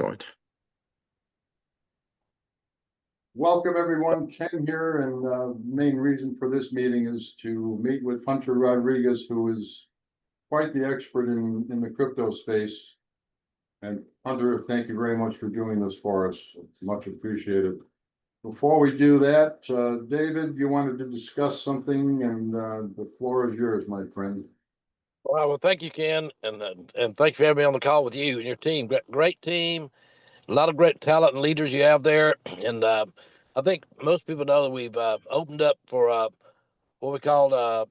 Joint. Welcome, everyone. Ken here, and the main reason for this meeting is to meet with Hunter Rodriguez, who is quite the expert in the crypto space. And Hunter, thank you very much for doing this for us. It's much appreciated. Before we do that, David, you wanted to discuss something, and the floor is yours, my friend. Well, thank you, Ken, and thank you for having me on the call with you and your team. Great team, a lot of great talent and leaders you have there, and I think most people know that we've opened up for what we called a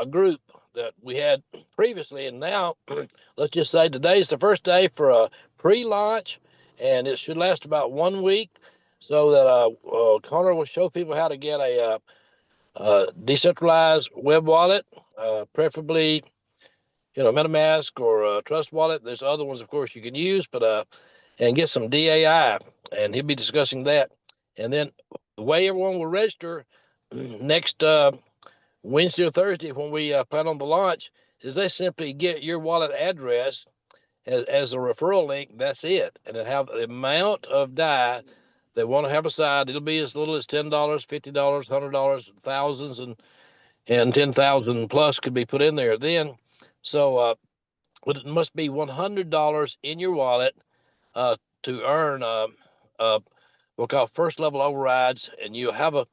group that we had previously, and now let's just say today's the first day for a pre-launch, and it should last about 1 week, so that Connor will show people how to get a decentralized web wallet, preferably, MetaMask or Trust Wallet. There's other ones, of course, you can use, but and get some DAI, and he'll be discussing that. And then the way everyone will register next Wednesday or Thursday when we plan on the launch is they simply get your wallet address as a referral link. That's it, and it have the amount of DAI they want to have aside. It'll be as little as $10, $50, $100, thousands, and 10,000 plus could be put in there then. So, but it must be $100 in your wallet to earn what we call first level overrides, and you have a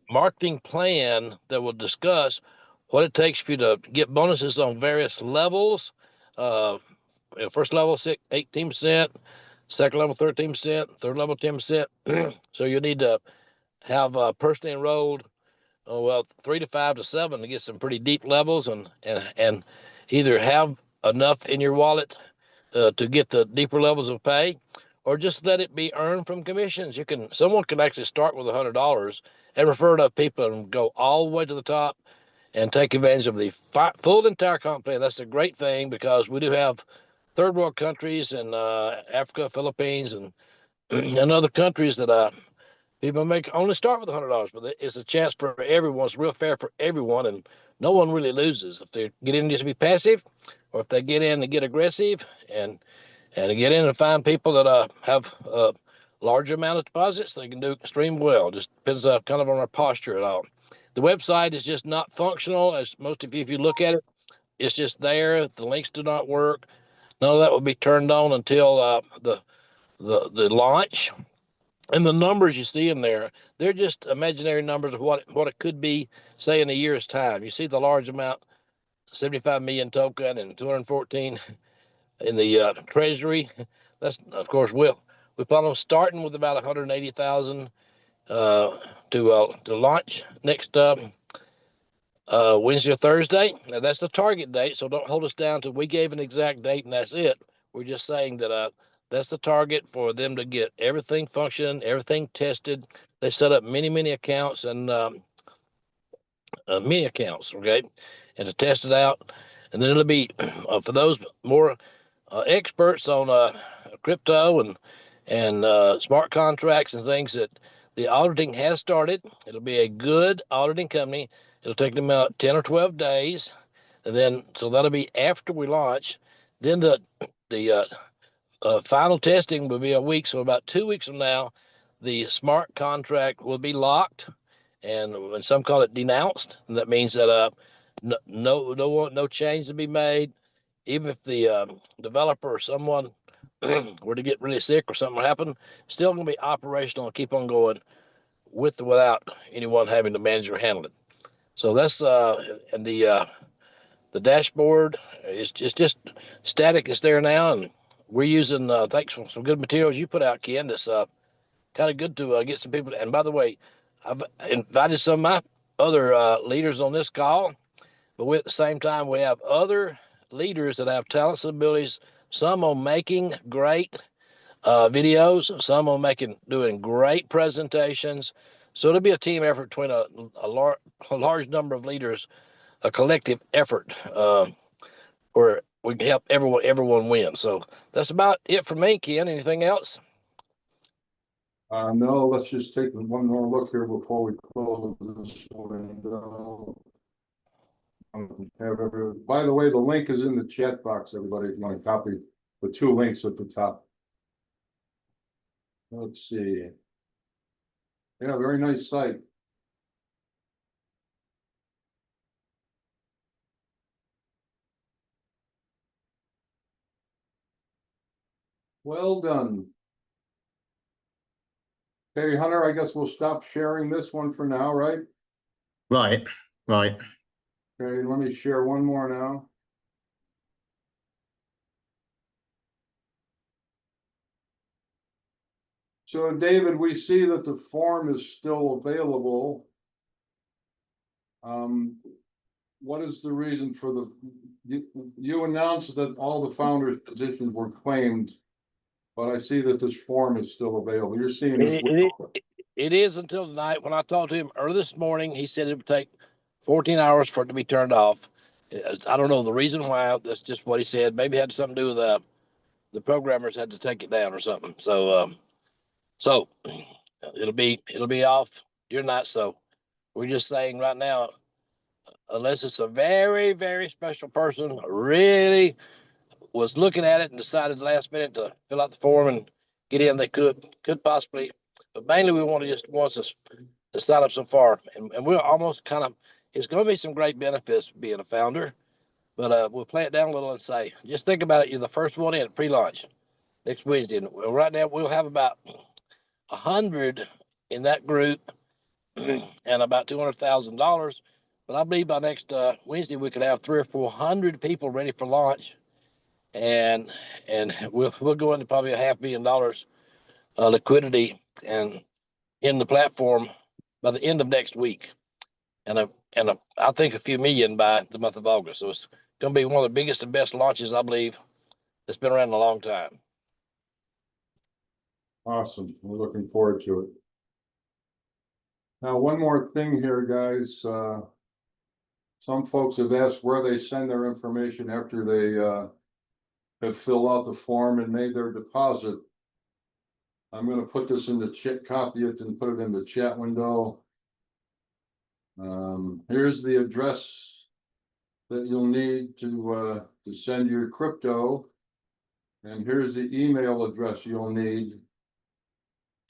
marketing plan that will discuss what it takes for you to get bonuses on various levels. First level 18%, second level 13%, third level 10%. So you need to have personally enrolled, 3 to 5 to 7 to get some pretty deep levels, and either have enough in your wallet to get the deeper levels of pay, or just let it be earned from commissions. Someone can actually start with $100 and refer enough people and go all the way to the top and take advantage of the full entire comp plan. That's a great thing, because we do have third world countries in Africa, Philippines, and and other countries that people make only start with $100, but it's a chance for everyone. It's real fair for everyone, and no one really loses if they get in just to be passive, or if they get in and get aggressive and get in and find people that have a large amount of deposits. They can do extremely well. Just depends kind of on our posture at all. The website is just not functional, as most of you, if you look at it, it's just there. The links do not work. None of that will be turned on until the launch. And the numbers you see in there, they're just imaginary numbers of what it could be, say, in a year's time. You see the large amount, 75 million token and 214 in the treasury. That's, of course, we plan on starting with about 180,000 to launch next Wednesday or Thursday. Now, that's the target date, so don't hold us down to we gave an exact date and that's it. We're just saying that that's the target for them to get everything functioning, everything tested. They set up many accounts and many accounts, okay, and to test it out. And then it'll be for those more experts on crypto and smart contracts and things, that the auditing has started. It'll be a good auditing company. It'll take them about 10 or 12 days, and then so that'll be after we launch. Then the final testing will be a week. So about 2 weeks from now, the smart contract will be locked, and some call it denounced. And that means that no change to be made. Even if the developer or someone were to get really sick or something happen, still going to be operational and keep on going with or without anyone having to manage or handle it. So that's and the dashboard is just static. It's there now, and we're using thanks for some good materials you put out, Ken. That's kind of good to get some people. And by the way, I've invited some of my other leaders on this call, but at the same time, we have other leaders that have talents and abilities. Some on making great videos, some on doing great presentations. So it'll be a team effort between a large number of leaders, a collective effort where we can help everyone win. So that's about it for me, Ken. Anything else? No, let's just take one more look here before we close this one. By the way, the link is in the chat box, everybody, if you want to copy the two links at the top. Let's see. Yeah, very nice site. Well done. Okay, Hunter, I guess we'll stop sharing this one for now, right? Right, right. Okay, let me share one more now. So David, we see that the form is still available. What is the reason for you announced that all the founders' positions were claimed, but I see that this form is still available. You're seeing this. It is until tonight. When I talked to him early this morning, he said it would take 14 hours for it to be turned off. I don't know the reason why. That's just what he said. Maybe it had something to do with the programmers had to take it down or something. So it'll be off during night. So we're just saying right now, unless it's a very, very special person, really was looking at it and decided last minute to fill out the form and get in, they could possibly, but mainly we wants us to sign up so far, and we're almost kind of, it's going to be some great benefits being a founder, but we'll play it down a little and say, just think about it, you're the first one in pre-launch next Wednesday, and right now we'll have about 100 in that group and about $200,000, but I believe by next Wednesday we could have 300 or 400 people ready for launch. And we'll go into probably $500 million liquidity and in the platform by the end of next week, and I think a few million by the month of August. So it's going to be one of the biggest and best launches I believe that's been around in a long time. Awesome. We're looking forward to it. Now, one more thing here, guys. Some folks have asked where they send their information after they have filled out the form and made their deposit. I'm going to put this in the chat, copy it and put it in the chat window. Here's the address that you'll need to send your crypto. And here's the email address you'll need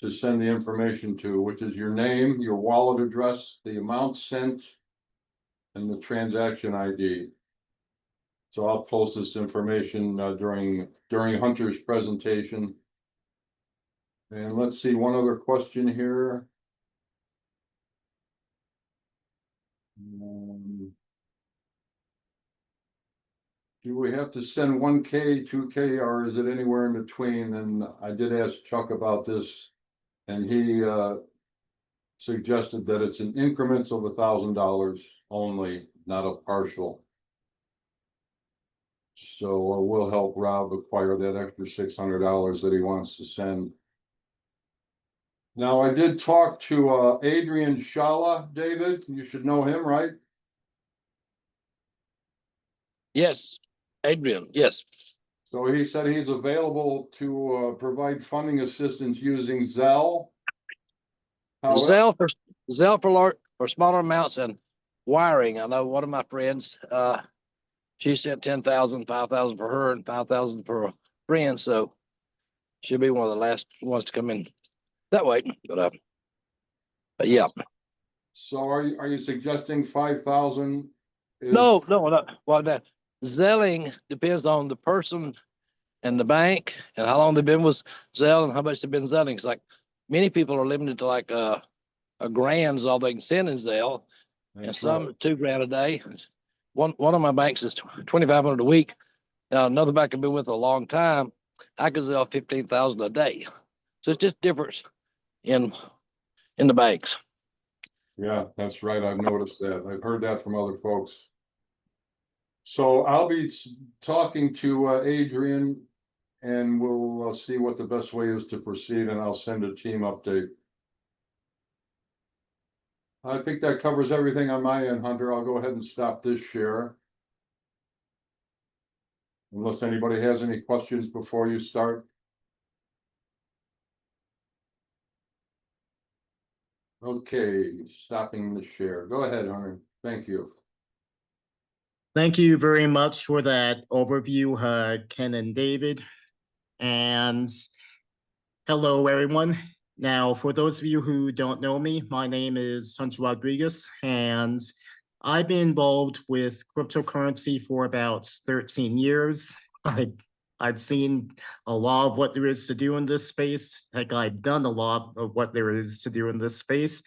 to send the information to, which is your name, your wallet address, the amount sent, and the transaction ID. So I'll post this information during Hunter's presentation. And let's see, one other question here. Do we have to send 1K, 2K, or is it anywhere in between? And I did ask Chuck about this, and he suggested that it's an increments of $1,000 only, not a partial. So we'll help Rob acquire that extra $600 that he wants to send. Now, I did talk to Adrian Shala, David. You should know him, right? Yes, Adrian. Yes. So he said he's available to provide funding assistance using Zelle. Zelle for smaller amounts and wiring. I know one of my friends, she sent 10,000, 5,000 for her and 5,000 for a friend. So she'll be one of the last ones to come in that way. But yeah. So are you suggesting 5,000? No. Well, that Zelling depends on the person and the bank and how long they've been with Zelle and how much they've been Zelling. It's like many people are limited to like a grand is all they can send in Zelle, and some right. $2,000 a day. One of my banks is 2,500 a week. Now another bank I've been with a long time, I could Zelle 15,000 a day. So it's just difference in the banks. Yeah, that's right. I've noticed that. I've heard that from other folks. So I'll be talking to Adrian, and we'll see what the best way is to proceed, and I'll send a team update. I think that covers everything on my end, Hunter. I'll go ahead and stop this share. Unless anybody has any questions before you start. Okay, stopping the share. Go ahead, Hunter. Thank you. Thank you very much for that overview, Ken and David. And hello, everyone. Now, for those of you who don't know me, my name is Hunter Rodriguez, and I've been involved with cryptocurrency for about 13 years. I've seen a lot of what there is to do in this space. Heck, I've done a lot of what there is to do in this space.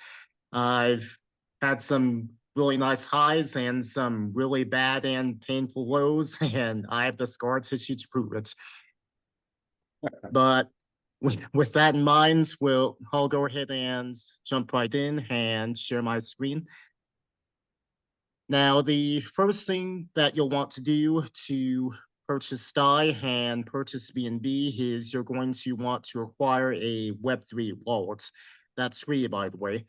I've had some really nice highs and some really bad and painful lows, and I have the scar tissue to prove it. But with that in mind, I'll go ahead and jump right in and share my screen. Now, the first thing that you'll want to do to purchase DAI and purchase BNB is you're going to want to acquire a Web3 wallet. That's free, by the way.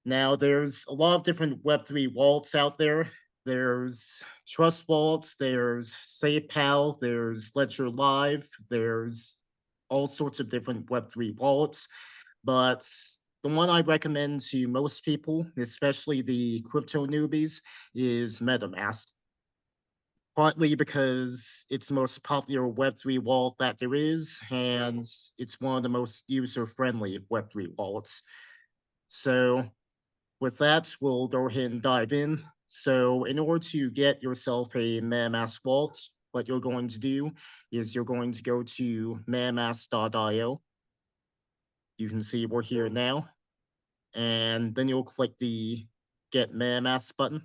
Now, there's a lot of different Web3 wallets out there. There's Trust Wallet, there's SafePal, there's Ledger Live, there's all sorts of different Web3 wallets. But the one I recommend to most people, especially the crypto newbies, is MetaMask. Partly because it's the most popular Web3 wallet that there is, and it's one of the most user-friendly Web3 wallets. So with that, we'll go ahead and dive in. So in order to get yourself a MetaMask wallet, what you're going to do is you're going to go to metamask.io. You can see we're here now. And then you'll click the Get MetaMask button.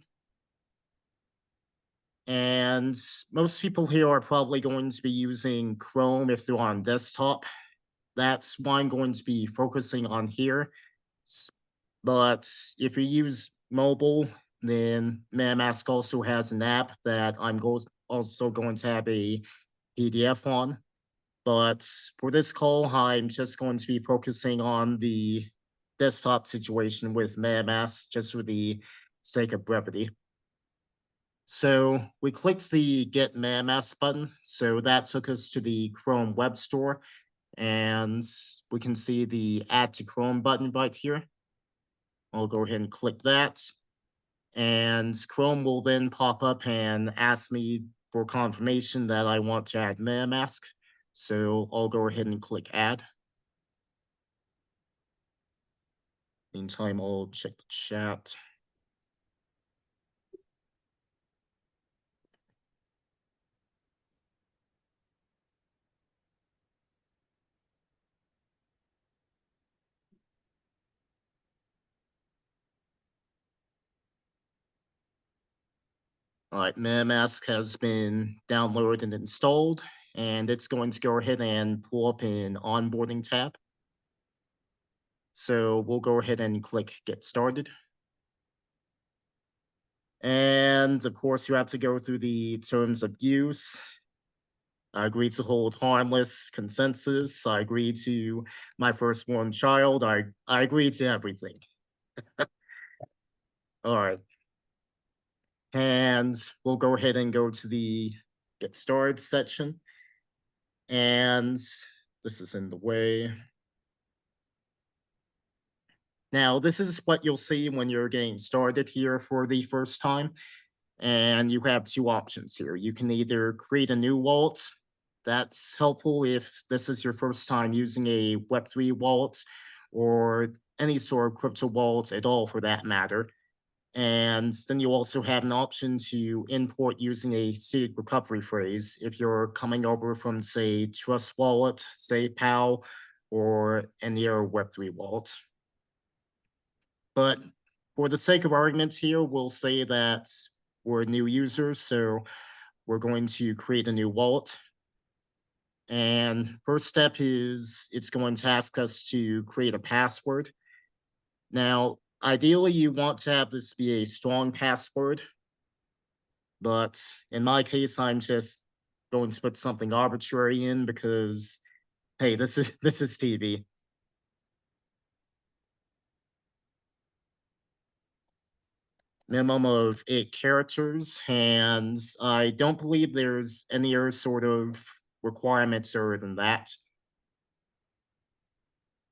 And most people here are probably going to be using Chrome if they're on desktop. That's why I'm going to be focusing on here. But if you use mobile, then MetaMask also has an app that I'm also going to have a PDF on. But for this call, I'm just going to be focusing on the desktop situation with MetaMask, just for the sake of brevity. So we clicked the Get MetaMask button. So that took us to the Chrome Web Store. And we can see the Add to Chrome button right here. I'll go ahead and click that. And Chrome will then pop up and ask me for confirmation that I want to add MetaMask. So I'll go ahead and click Add. Meantime, I'll check the chat. All right, MetaMask has been downloaded and installed, and it's going to go ahead and pull up an onboarding tab. So we'll go ahead and click Get Started. And of course, you have to go through the terms of use. I agree to hold harmless consensus. I agree to my firstborn child. I agree to everything. All right. And we'll go ahead and go to the Get Started section. And this is in the way. Now, this is what you'll see when you're getting started here for the first time. And you have two options here. You can either create a new wallet. That's helpful if this is your first time using a Web3 wallet or any sort of crypto wallet at all for that matter. And then you also have an option to import using a seed recovery phrase if you're coming over from, say, Trust Wallet, SafePal, or any other Web3 wallet. But for the sake of argument here, we'll say that we're new users, so we're going to create a new wallet. And first step is it's going to ask us to create a password. Now, ideally, you want to have this be a strong password, but in my case, I'm just going to put something arbitrary in because, hey, this is TV. Minimum of 8 characters, and I don't believe there's any other sort of requirements other than that.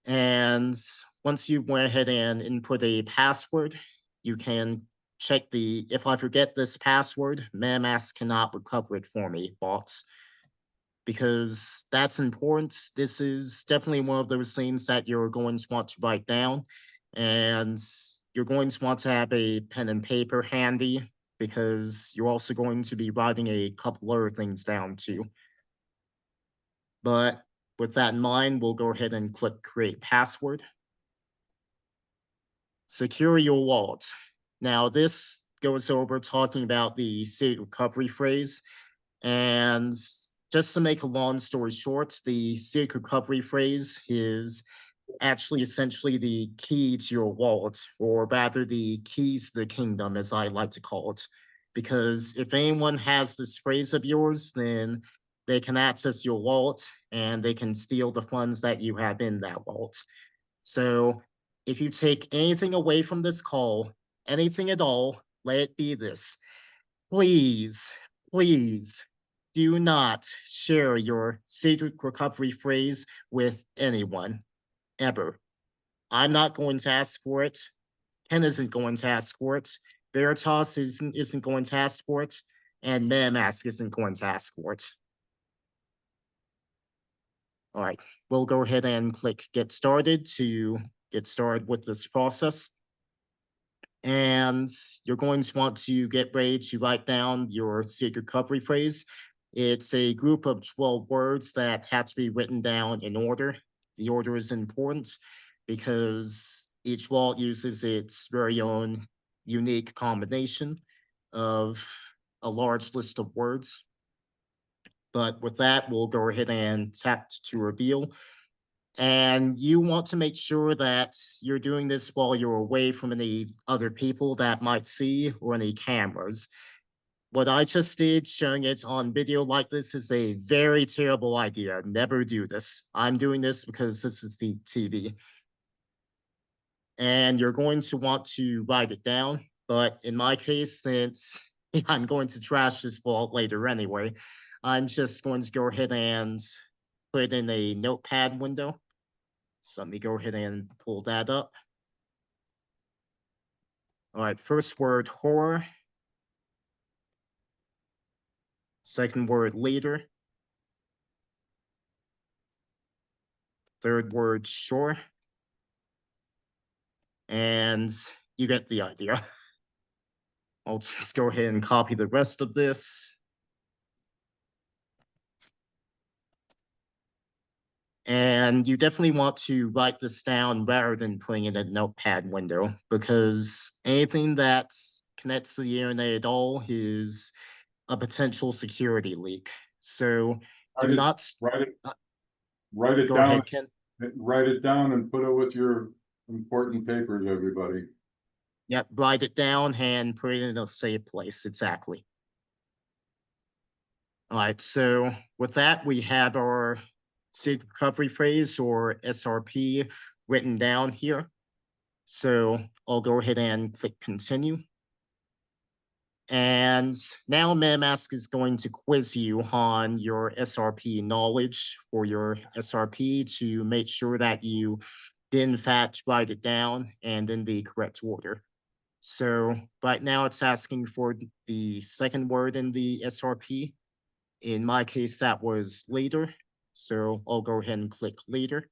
And once you went ahead and input a password, you can check the, if I forget this password, MetaMask cannot recover it for me, bots. because that's important. This is definitely one of those things that you're going to want to write down, and you're going to want to have a pen and paper handy because you're also going to be writing a couple other things down too. But with that in mind, we'll go ahead and click create password. Secure your wallet. Now this goes over talking about the state recovery phrase. And just to make a long story short, the state recovery phrase is actually essentially the key to your wallet, or rather the keys to the kingdom, as I like to call it. Because if anyone has this phrase of yours, then they can access your wallet and they can steal the funds that you have in that wallet. So if you take anything away from this call, anything at all, let it be this. Please, please do not share your secret recovery phrase with anyone, ever. I'm not going to ask for it. Ken isn't going to ask for it. Veritas isn't going to ask for it. And MetaMask isn't going to ask for it. All right, we'll go ahead and click get started to get started with this process. And you're going to want to get ready to write down your secret recovery phrase. It's a group of 12 words that have to be written down in order. The order is important because each wallet uses its very own unique combination of a large list of words. But with that, we'll go ahead and tap to reveal. And you want to make sure that you're doing this while you're away from any other people that might see or any cameras. What I just did, showing it on video like this, is a very terrible idea. Never do this. I'm doing this because this is the TV. And you're going to want to write it down. But in my case, since I'm going to trash this vault later anyway, I'm just going to go ahead and put it in a notepad window. So let me go ahead and pull that up. All right, first word, horror. Second word, leader. Third word, shore. And you get the idea. I'll just go ahead and copy the rest of this. And you definitely want to write this down rather than putting it in a notepad window, because anything that connects to the internet at all is a potential security leak. So do not Write it go down. ahead, Ken. Write it down and put it with your important papers, everybody. Yep, write it down and put it in a safe place. Exactly. All right, so with that, we have our safe recovery phrase, or SRP, written down here. So I'll go ahead and click continue. And now MetaMask is going to quiz you on your SRP knowledge for your SRP to make sure that you did in fact write it down and in the correct order. So right now it's asking for the second word in the SRP. In my case, that was leader. So I'll go ahead and click leader.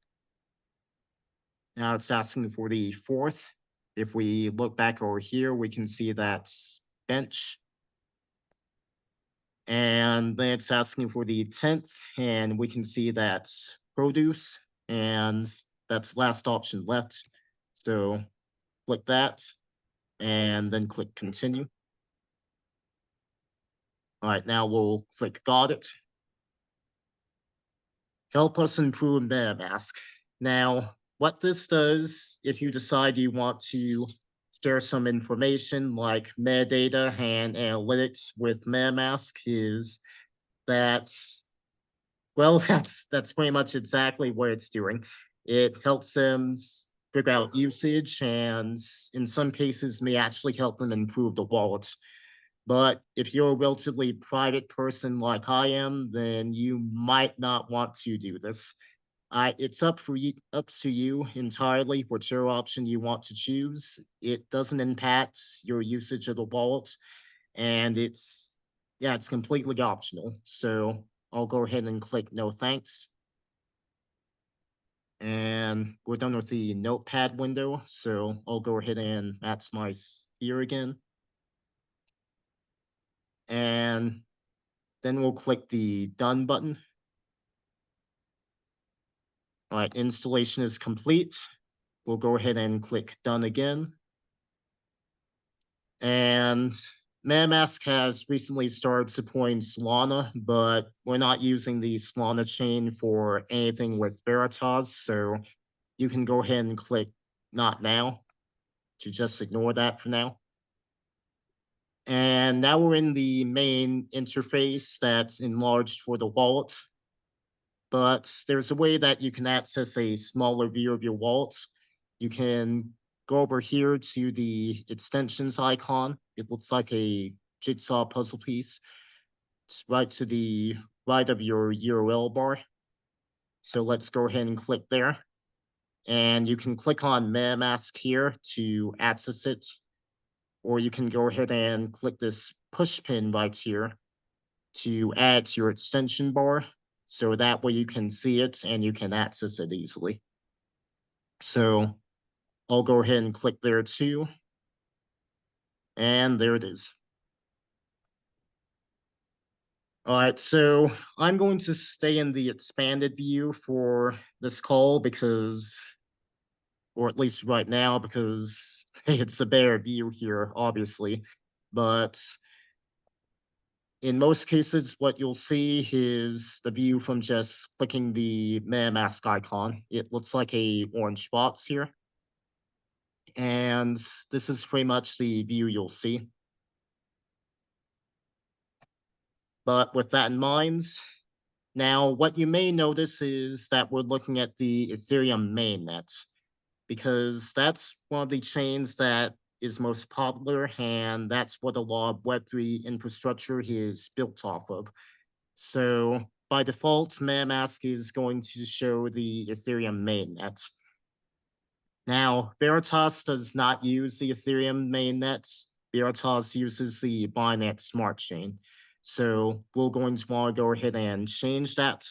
Now it's asking for the fourth. If we look back over here, we can see that's bench. And then it's asking for the 10th, and we can see that's produce, and that's last option left. So click that, and then click continue. All right, now we'll click got it. Help us improve MetaMask. Now, what this does, if you decide you want to share some information like metadata and analytics with MetaMask, is that, well, that's pretty much exactly what it's doing. It helps them figure out usage, and in some cases may actually help them improve the wallet. But if you're a relatively private person like I am, then you might not want to do this. It's up to you entirely whichever option you want to choose. It doesn't impact your usage of the wallet, and it's completely optional. So I'll go ahead and click no thanks. And we're done with the notepad window, so I'll go ahead and that's my sphere again. And then we'll click the done button. All right, installation is complete. We'll go ahead and click done again. And MetaMask has recently started supporting Solana, but we're not using the Solana chain for anything with Veritas, so you can go ahead and click not now to just ignore that for now. And now we're in the main interface that's enlarged for the wallet. But there's a way that you can access a smaller view of your wallet. You can go over here to the extensions icon. It looks like a jigsaw puzzle piece. It's right to the right of your URL bar. So let's go ahead and click there. And you can click on MetaMask here to access it. Or you can go ahead and click this push pin right here to add to your extension bar. So that way you can see it and you can access it easily. So I'll go ahead and click there too. And there it is. All right, so I'm going to stay in the expanded view for this call because, or at least right now, because it's a better view here, obviously. But in most cases, what you'll see is the view from just clicking the MetaMask icon. It looks like a orange box here. And this is pretty much the view you'll see. But with that in mind, now what you may notice is that we're looking at the Ethereum mainnet, because that's one of the chains that is most popular, and that's what a lot of Web3 infrastructure is built off of. So by default, MetaMask is going to show the Ethereum mainnet. Now, Veritas does not use the Ethereum mainnet. Veritas uses the Binance Smart Chain. So we're going to want to go ahead and change that.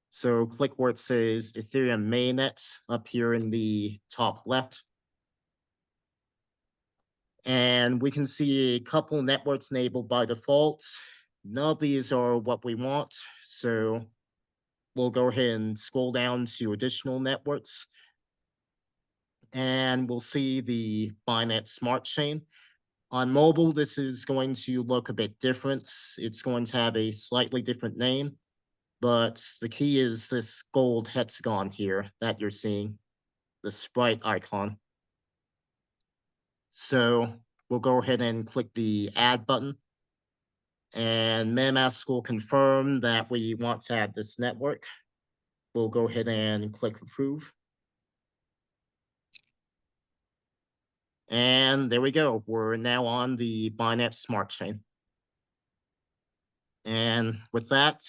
So click where it says Ethereum mainnet up here in the top left. And we can see a couple networks enabled by default. None of these are what we want. So we'll go ahead and scroll down to additional networks. And we'll see the Binance Smart Chain. On mobile, this is going to look a bit different. It's going to have a slightly different name, but the key is this gold hexagon here that you're seeing, the sprite icon. So we'll go ahead and click the add button, and MetaMask will confirm that we want to add this network. We'll go ahead and click approve. And there we go. We're now on the Binance Smart Chain. And with that,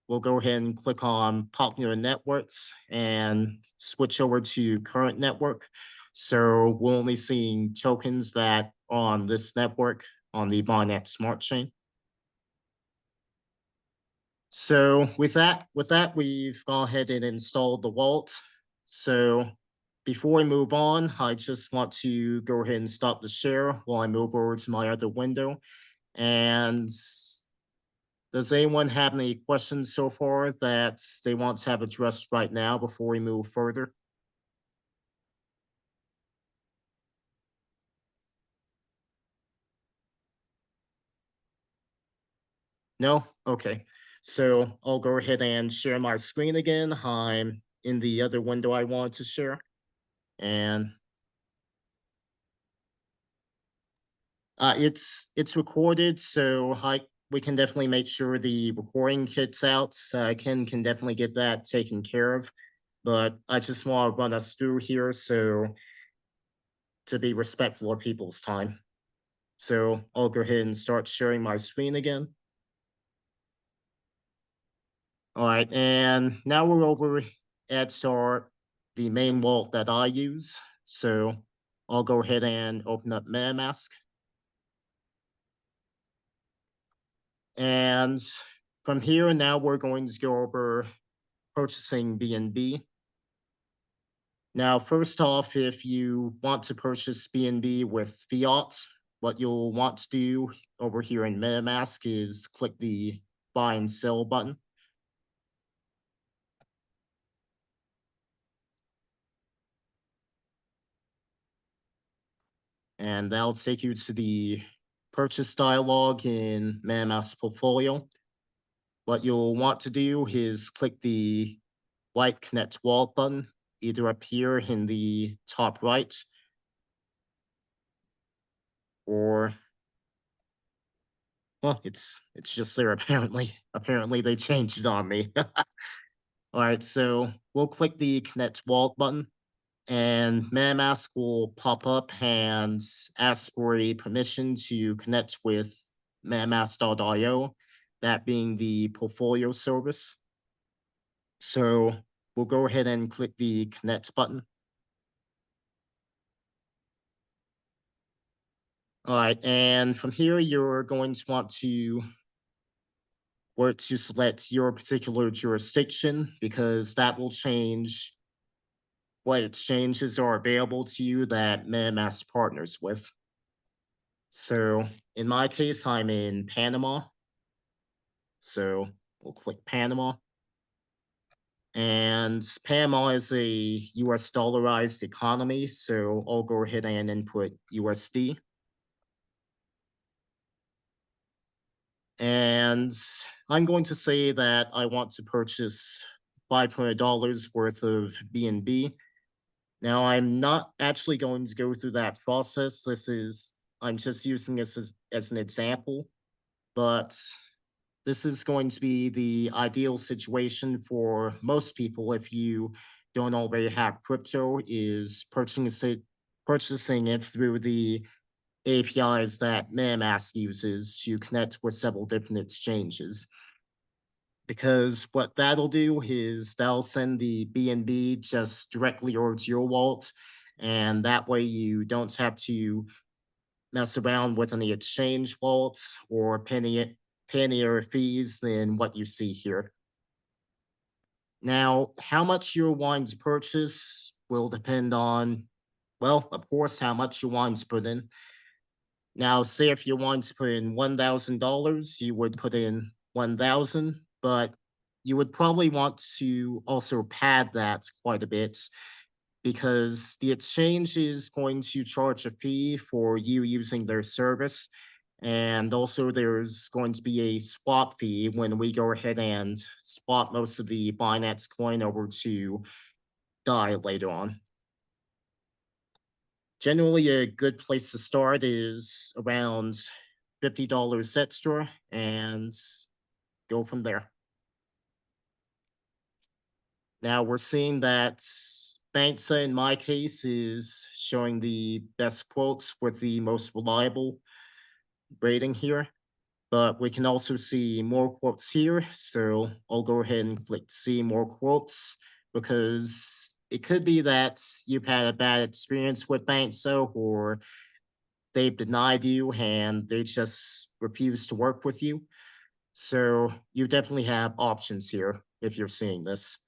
we'll go ahead and click on popular networks and switch over to current network. So we're only seeing tokens that are on this network on the Binance Smart Chain. So with that, we've gone ahead and installed the wallet. So before we move on, I just want to go ahead and stop the share while I move over to my other window. And does anyone have any questions so far that they want to have addressed right now before we move further? No? Okay. So I'll go ahead and share my screen again. I'm in the other window I wanted to share. And it's recorded, so we can definitely make sure the recording gets out. Ken can definitely get that taken care of. But I just want to run us through here so to be respectful of people's time. So I'll go ahead and start sharing my screen again. All right, and now we're over at the main wallet that I use. So I'll go ahead and open up MetaMask. And from here, now we're going to go over purchasing BNB. Now, first off, if you want to purchase BNB with fiat, what you'll want to do over here in MetaMask is click the buy and sell button. And that'll take you to the purchase dialog in MetaMask portfolio. What you'll want to do is click the white Connect Wallet button, either up here in the top right, or, well, it's just there apparently. Apparently they changed it on me. All right, so we'll click the Connect Wallet button, and MetaMask will pop up and ask for a permission to connect with MetaMask.io, that being the portfolio service. So we'll go ahead and click the Connect button. All right, and from here, you're going to want to work to select your particular jurisdiction, because that will change what exchanges are available to you that MetaMask partners with. So in my case, I'm in Panama. So we'll click Panama. And Panama is a US dollarized economy, so I'll go ahead and input USD. And I'm going to say that I want to purchase $500 worth of BNB. Now, I'm not actually going to go through that process. I'm just using this as an example, but this is going to be the ideal situation for most people if you don't already have crypto, is purchasing it through the APIs that MetaMask uses to connect with several different exchanges. Because what that'll do is that'll send the BNB just directly over to your wallet, and that way you don't have to mess around with any exchange wallets or pennier fees than what you see here. Now, how much you're wanting to purchase will depend on, well, of course, how much you want to put in. Now, say if you want to put in $1,000, you would put in 1,000, but you would probably want to also pad that quite a bit, because the exchange is going to charge a fee for you using their service. And also there's going to be a swap fee when we go ahead and swap most of the Binance coin over to DAI later on. Generally, a good place to start is around $50 extra and go from there. Now we're seeing that Banksa, in my case, is showing the best quotes with the most reliable rating here, but we can also see more quotes here. So I'll go ahead and click see more quotes, because it could be that you've had a bad experience with Banksa, or they've denied you and they just refuse to work with you. So you definitely have options here if you're seeing this.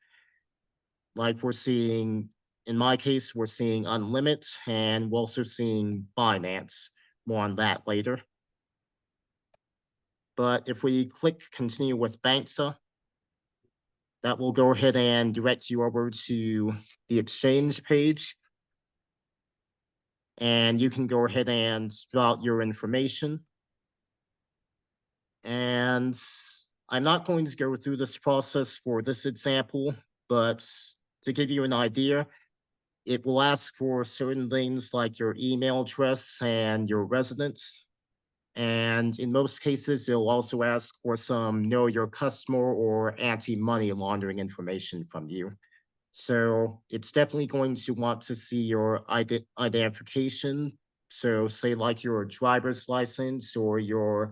Like we're seeing, in my case, we're seeing Unlimit, and we're also seeing Binance. More on that later. But if we click continue with Banksa, that will go ahead and direct you over to the exchange page. And you can go ahead and fill out your information. And I'm not going to go through this process for this example, but to give you an idea, it will ask for certain things like your email address and your residence. And in most cases, it'll also ask for some know your customer or anti-money laundering information from you. So it's definitely going to want to see your identification. So say like your driver's license or your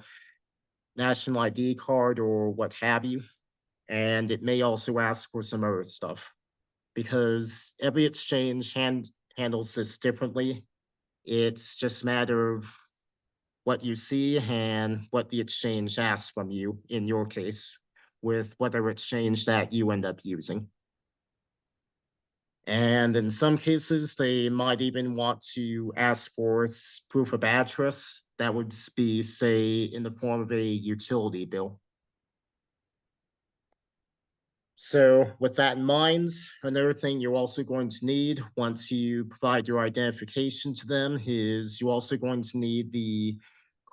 national ID card or what have you. And it may also ask for some other stuff, because every exchange handles this differently. It's just a matter of what you see and what the exchange asks from you in your case. with whatever exchange that you end up using. And in some cases, they might even want to ask for proof of address. That would be, say, in the form of a utility bill. So with that in mind, another thing you're also going to need once you provide your identification to them is you're also going to need the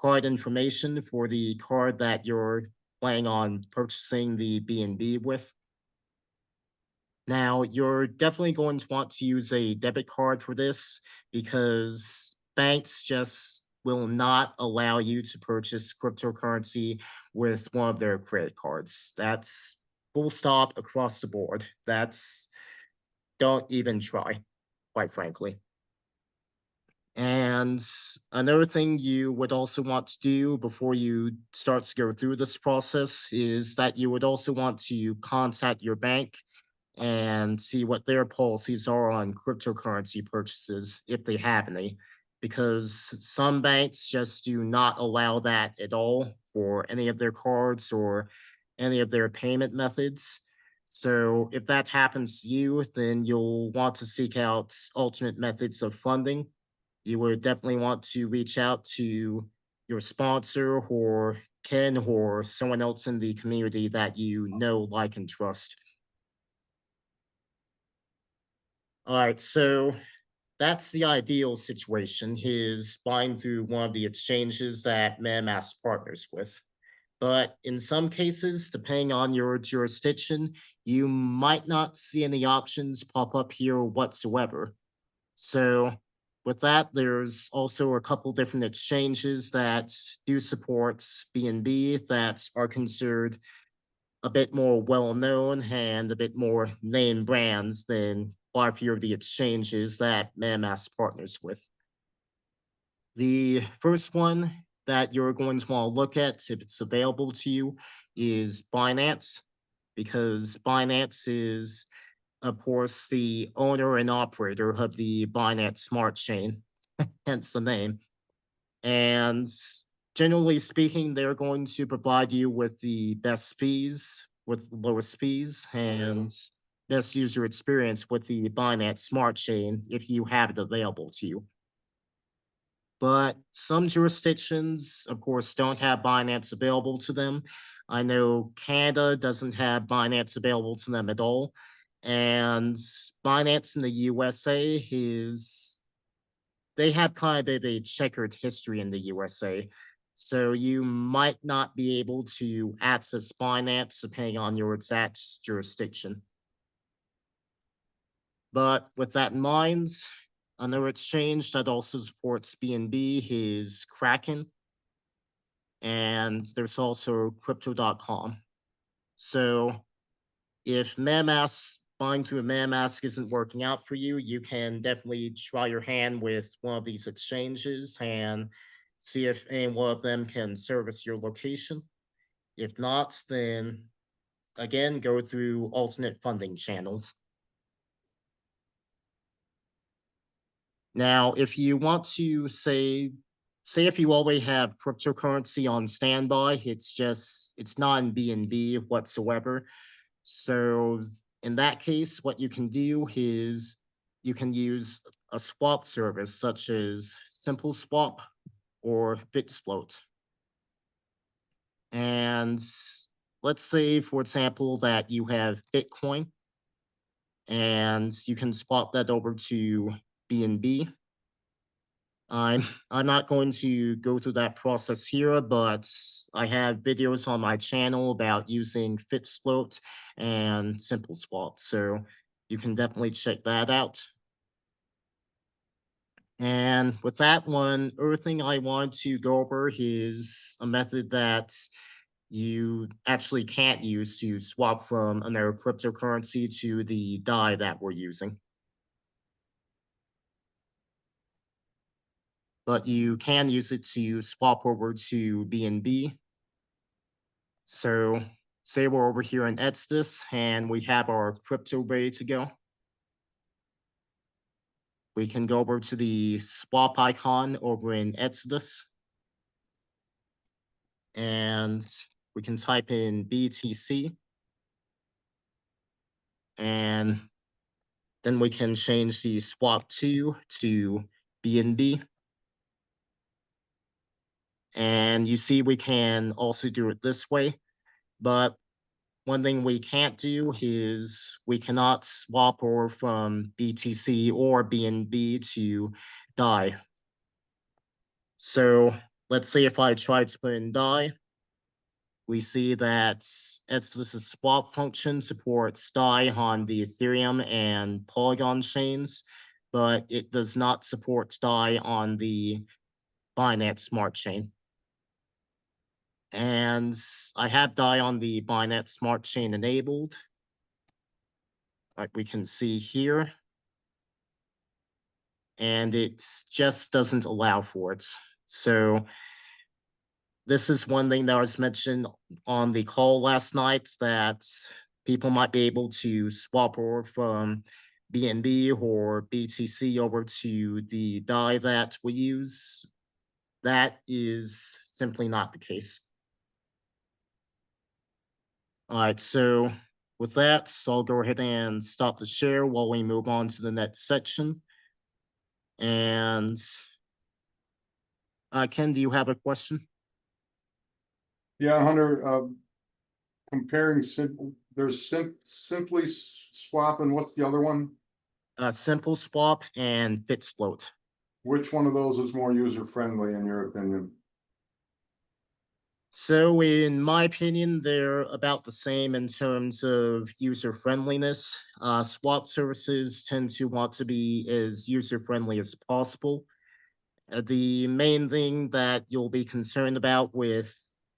card information for the card that you're planning on purchasing the B&B with. Now, you're definitely going to want to use a debit card for this because banks just will not allow you to purchase cryptocurrency with one of their credit cards. That's full stop across the board. Don't even try, quite frankly. And another thing you would also want to do before you start to go through this process is that you would also want to contact your bank and see what their policies are on cryptocurrency purchases, if they have any, because some banks just do not allow that at all for any of their cards or any of their payment methods. So if that happens to you, then you'll want to seek out alternate methods of funding. You would definitely want to reach out to your sponsor or Ken or someone else in the community that you know, like, and trust. All right, so that's the ideal situation, is buying through one of the exchanges that MetaMask partners with. But in some cases, depending on your jurisdiction, you might not see any options pop up here whatsoever. So with that, there's also a couple different exchanges that do support BNB that are considered a bit more well-known and a bit more name brands than quite a few of the exchanges that MetaMask partners with. The first one that you're going to want to look at, if it's available to you, is Binance, because Binance is, of course, the owner and operator of the Binance Smart Chain, hence the name. And generally speaking, they're going to provide you with the best fees, with lowest fees, and best user experience with the Binance Smart Chain if you have it available to you. But some jurisdictions, of course, don't have Binance available to them. I know Canada doesn't have Binance available to them at all. And Binance in the USA they have kind of a checkered history in the USA. So you might not be able to access Binance depending on your exact jurisdiction. But with that in mind, another exchange that also supports BNB is Kraken. And there's also crypto.com. So if MetaMask, buying through a MetaMask isn't working out for you, you can definitely try your hand with one of these exchanges and see if any one of them can service your location. If not, then again, go through alternate funding channels. Now, if you want to say if you already have cryptocurrency on standby, it's not in BNB whatsoever. So in that case, what you can do is you can use a swap service such as Simple Swap or BitSfloat. And let's say, for example, that you have Bitcoin and you can swap that over to BNB. I'm not going to go through that process here, but I have videos on my channel about using FitSfloat and Simple Swap, so you can definitely check that out. And with that one, other thing I want to go over is a method that you actually can't use to swap from another cryptocurrency to the DAI that we're using. But you can use it to swap over to BNB. So say we're over here in Exodus and we have our crypto ready to go. We can go over to the swap icon over in Exodus. And we can type in BTC. And then we can change the swap to BNB. And you see, we can also do it this way, but one thing we can't do is we cannot swap over from BTC or BNB to DAI. So let's say if I try to put in DAI, we see that Exodus's swap function supports DAI on the Ethereum and Polygon chains, but it does not support DAI on the Binance Smart Chain. And I have DAI on the Binance Smart Chain enabled, like we can see here. And it just doesn't allow for it. So this is one thing that was mentioned on the call last night, that people might be able to swap over from BNB or BTC over to the DAI that we use. That is simply not the case. All right, so with that, I'll go ahead and stop the share while we move on to the next section. And Ken, do you have a question? Yeah, Hunter, comparing there's simply swap, and what's the other one? Simple swap and fixed float. Which one of those is more user friendly in your opinion? So in my opinion, they're about the same in terms of user friendliness. Swap services tend to want to be as user friendly as possible. The main thing that you'll be concerned about with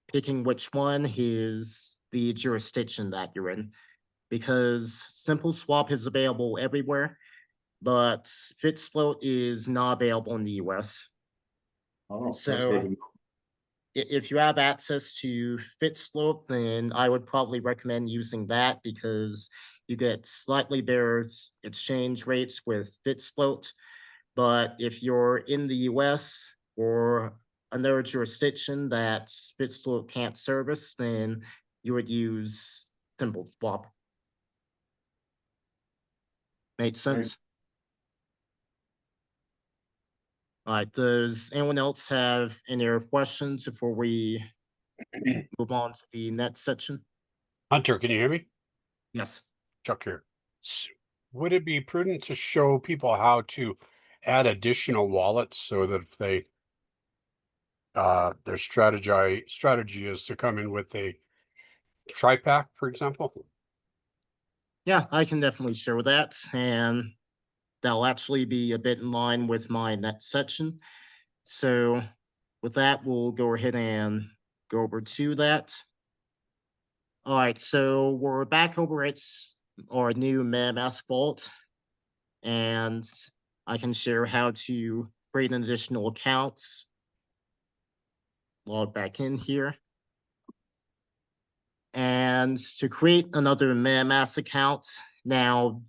picking which one is the jurisdiction that you're in, because simple swap is available everywhere, but fixed float is not available in the US. Oh, that's So good to know. if you have access to fixed float, then I would probably recommend using that, because you get slightly better exchange rates with fixed float. But if you're in the US or another jurisdiction that fixed float can't service, then you would use simple swap. Make sense? All right, does anyone else have any other questions before we move on to the next section? Hunter, can you hear me? Yes. Chuck here. Would it be prudent to show people how to add additional wallets so that if they their strategy is to come in with a tri-pack, for example? Yeah, I can definitely show that, and that'll actually be a bit in line with my next section. So with that, we'll go ahead and go over to that. All right, so we're back over at our new MetaMask vault, and I can share how to create an additional account. Log back in here. And to create another MetaMask account, now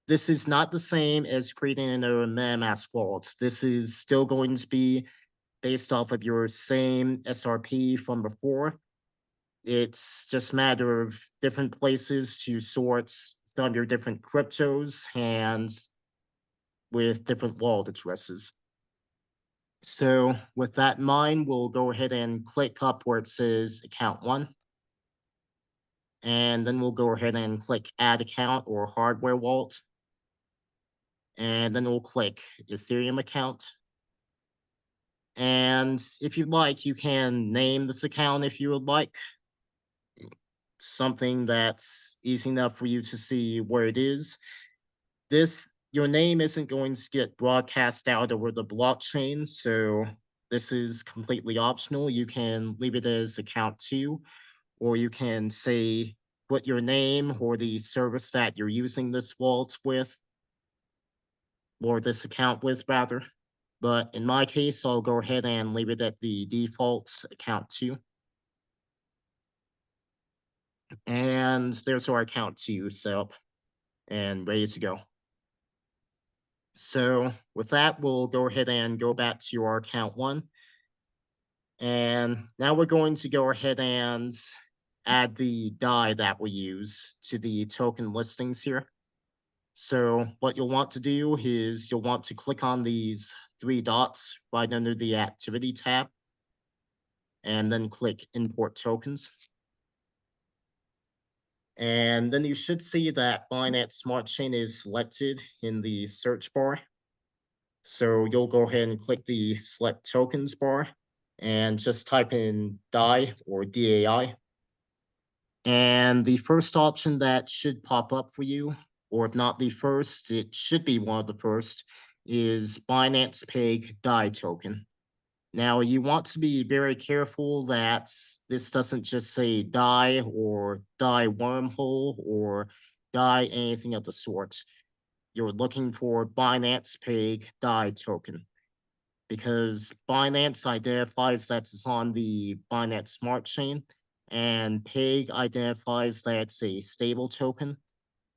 this is not the same as creating another MetaMask vault. This is still going to be based off of your same SRP from before. It's just a matter of different places to sort some of your different cryptos and with different wallet addresses. So with that in mind, we'll go ahead and click up where it says account 1. And then we'll go ahead and click add account or hardware wallet. And then we'll click Ethereum account. And if you'd like, you can name this account if you would like. Something that's easy enough for you to see where it is. Your name isn't going to get broadcast out over the blockchain, so this is completely optional. You can leave it as account 2, or you can say put your name or the service that you're using this wallet with, or this account with rather. But in my case, I'll go ahead and leave it at the default account 2. And there's our account 2 set up and ready to go. So with that, we'll go ahead and go back to our account 1. And now we're going to go ahead and add the DAI that we use to the token listings here. So what you'll want to do is you'll want to click on these three dots right under the activity tab, and then click import tokens. And then you should see that Binance Smart Chain is selected in the search bar. So you'll go ahead and click the select tokens bar and just type in DAI or DAI. And the first option that should pop up for you, or if not the first, it should be one of the first, is Binance Pay DAI token. Now you want to be very careful that this doesn't just say DAI or DAI wormhole or DAI anything of the sort. You're looking for Binance Pay DAI token, because Binance identifies that it's on the Binance Smart Chain, and Peg identifies that it's a stable token,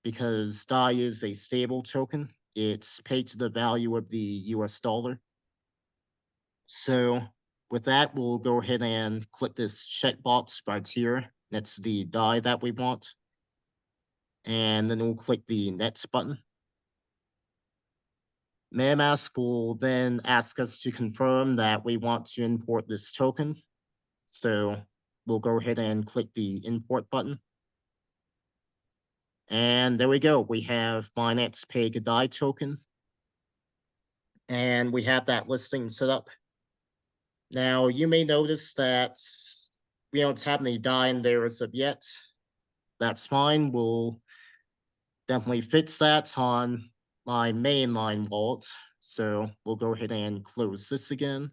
because DAI is a stable token. It's pegged to the value of the US dollar. So with that, we'll go ahead and click this checkbox right here. That's the DAI that we want. And then we'll click the next button. MetaMask will then ask us to confirm that we want to import this token. So we'll go ahead and click the import button. And there we go. We have Binance Pay DAI token. And we have that listing set up. Now you may notice that we don't have any DAI in there as of yet. That's fine. We'll definitely fix that on my mainline wallet. So we'll go ahead and close this again.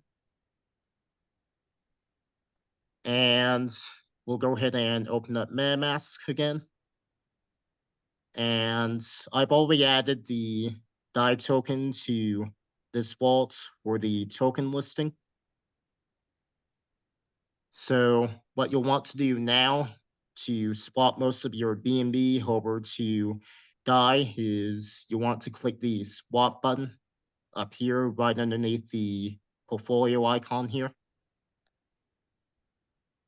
And we'll go ahead and open up MetaMask again. And I've already added the DAI token to this wallet for the token listing. So what you'll want to do now to swap most of your BNB over to DAI is you want to click the swap button up here right underneath the portfolio icon here.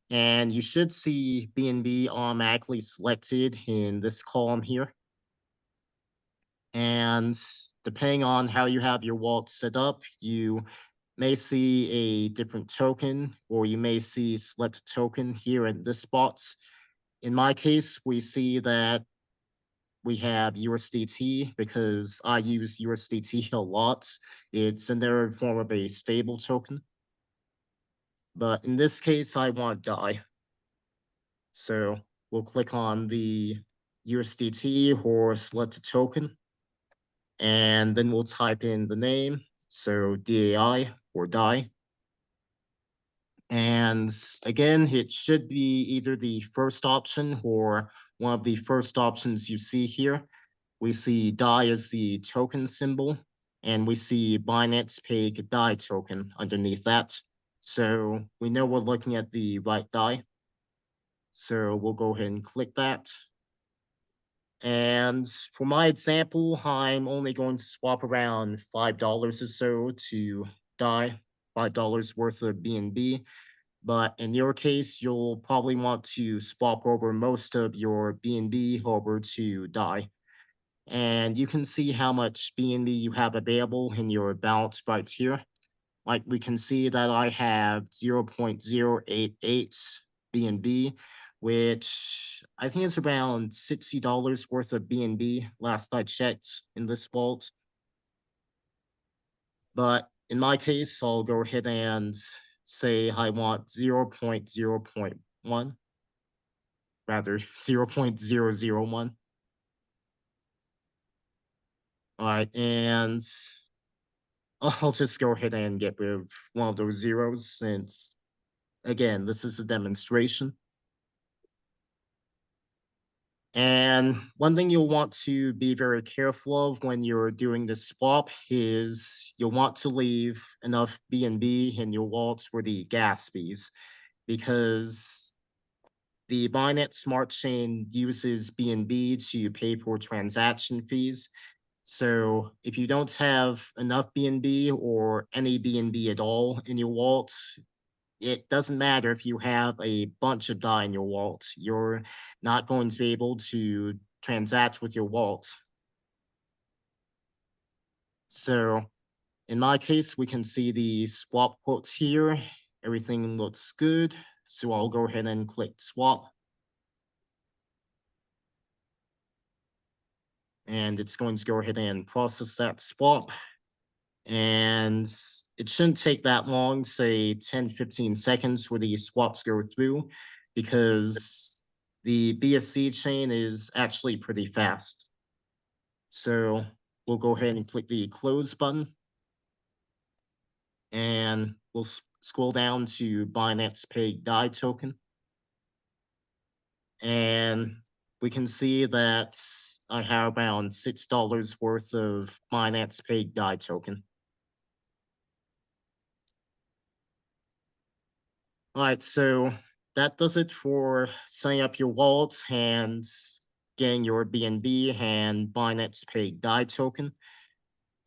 And you should see BNB automatically selected in this column here. And depending on how you have your wallet set up, you may see a different token, or you may see select token here in this box. In my case, we see that we have USDT because I use USDT a lot. It's in there in form of a stable token. But in this case, I want DAI. So we'll click on the USDT or select a token. And then we'll type in the name. So DAI or DAI. And again, it should be either the first option or one of the first options you see here. We see DAI as the token symbol, and we see Binance Pay DAI token underneath that. So we know we're looking at the right DAI. So we'll go ahead and click that. And for my example, I'm only going to swap around $5 or so to DAI, $5 worth of BNB. But in your case, you'll probably want to swap over most of your BNB over to DAI. And you can see how much BNB you have available in your balance right here. Like we can see that I have 0.088 BNB, which I think is around $60 worth of BNB last I checked in this vault. But in my case, I'll go ahead and say I want 0.0.1, rather 0.001. All right, and I'll just go ahead and get rid of one of those zeros since, again, this is a demonstration. And one thing you'll want to be very careful of when you're doing this swap is you'll want to leave enough BNB in your wallets for the gas fees, because the Binance Smart Chain uses BNB to pay for transaction fees. So if you don't have enough BNB or any BNB at all in your wallet, it doesn't matter if you have a bunch of DAI in your wallet. You're not going to be able to transact with your wallet. So in my case, we can see the swap quotes here. Everything looks good. So I'll go ahead and click swap. And it's going to go ahead and process that swap. And it shouldn't take that long, say 10-15 seconds for the swaps go through, because the BSC chain is actually pretty fast. So we'll go ahead and click the close button. And we'll scroll down to Binance Pay DAI token. And we can see that I have around $6 worth of Binance Pay DAI token. All right, so that does it for setting up your wallet and getting your BNB and Binance Pay DAI token.